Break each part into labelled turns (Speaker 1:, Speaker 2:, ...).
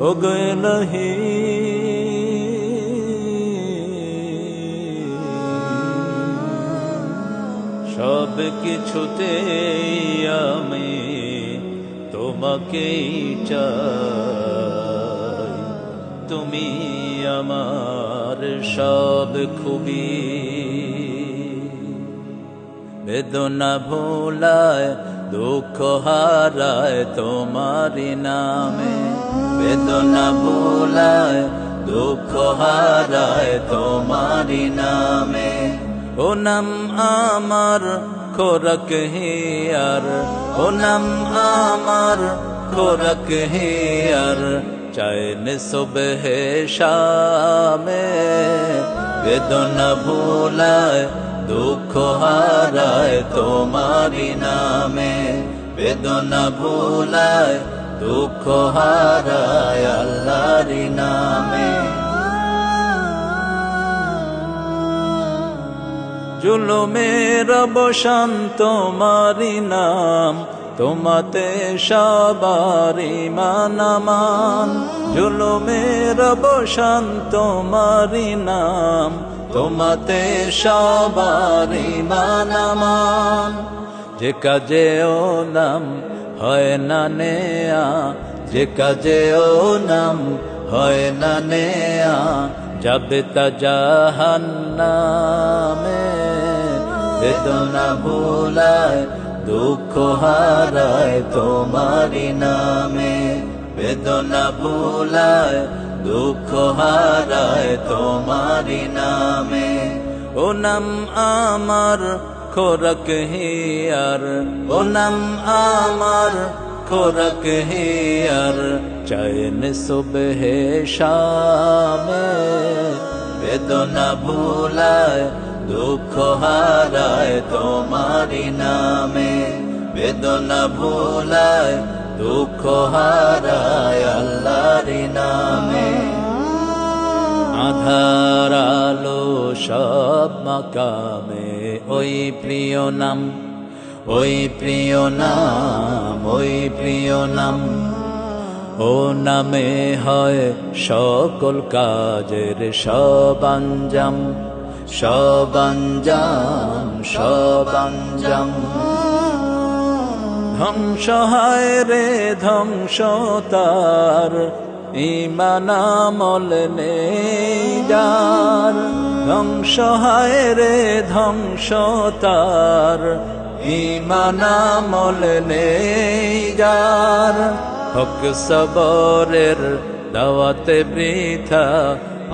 Speaker 1: ওগো ইলাহি সব কিছুতে আমি তোমাকেই চাই, তুমি আমার সব খুবই। বেদনা ভোলায় দুঃখ হারায় তোমারি নামে, বেদনা ভোলায় দুঃখ হারায় তোমারি নামে। ও নাম আমার খোরাক হিয়ার, ও নাম আমার খোরাক হিয়ার, চাইন সুবহে শামে। বেদনা ভোলায় দুঃখ হারায় তোমারি নামে, বেদনা ভোলায় দুঃখ হারায় আল্লাহরি নামে। জুলুমের অবসান তোমারি নাম, তোমাতে সবার ঈমান আমান। জুলুমের অবসান তোমারি নাম, তোমাতে সবার ঈমান আমান। যে কাজে ও নাম হয় না নেয়া, যে কাজে ও নাম হয় না নেয়া, যাবে তা জাহান্নামে। বেদনা ভোলায় দুঃখ হারায় তোমারি নামে, বেদনা ভোলায় দুঃখ হারায় তোমারি নামে। ও নাম আমার খোরাক হিয়ার, ও নাম আমার খোরাক হিয়ার, চাইন সুবহে শামে। বেদনা ভোলায় দুঃখ হারায় তোমারি নামে, বেদনা ভোলায় দুঃখ হারায় আল্লাহরি নামে। আধার আলো সব মাকামে ওই প্রিয় নাম, ওই প্রিয় নাম, ওই প্রিয় নাম। ও নামে হয় সকল কাজের সব আঞ্জাম, সব আঞ্জাম, সব আঞ্জাম। ধ্বংস হয় রে ধ্বংস তার, ঈমান আমল নেই যার। ধ্বংস হয় রে ধ্বংস তার, ঈমান আমল নেই যার। হক সবরের দাওয়াতে বৃথা,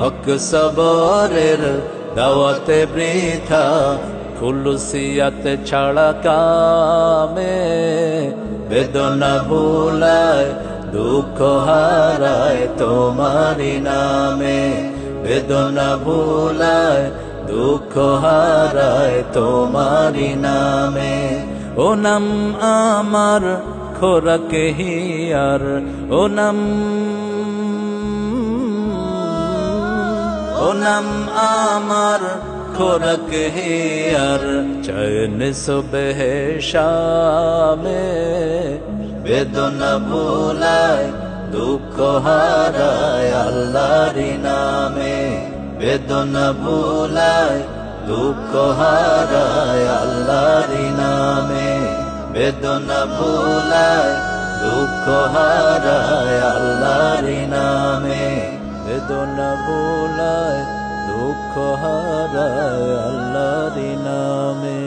Speaker 1: হক সবরের দাওয়াতে বৃথা, খুলুসিয়াত ছাড়া কামে। বেদনা ভোলায় দুঃখ হারায় তোমারি নামে, বেদনা ভোলায় দুঃখ হারায় তোমারি নামে। ও নাম আমার খোরাক হিয়ার, ও নাম, ও নাম আমার খোরাক হিয়ার, চাইন সুবহে শামে। বেদনা ভোলায় দুঃখ হারায় আল্লাহরি নামে, বেদনা ভোলায় দুঃখ হারায় আল্লাহরি নামে, বেদনা ভোলায় দুঃখ হারায় আল্লাহরি নামে, বেদনা ভোলায় দুঃখ হারায় আল্লাহরি নামে।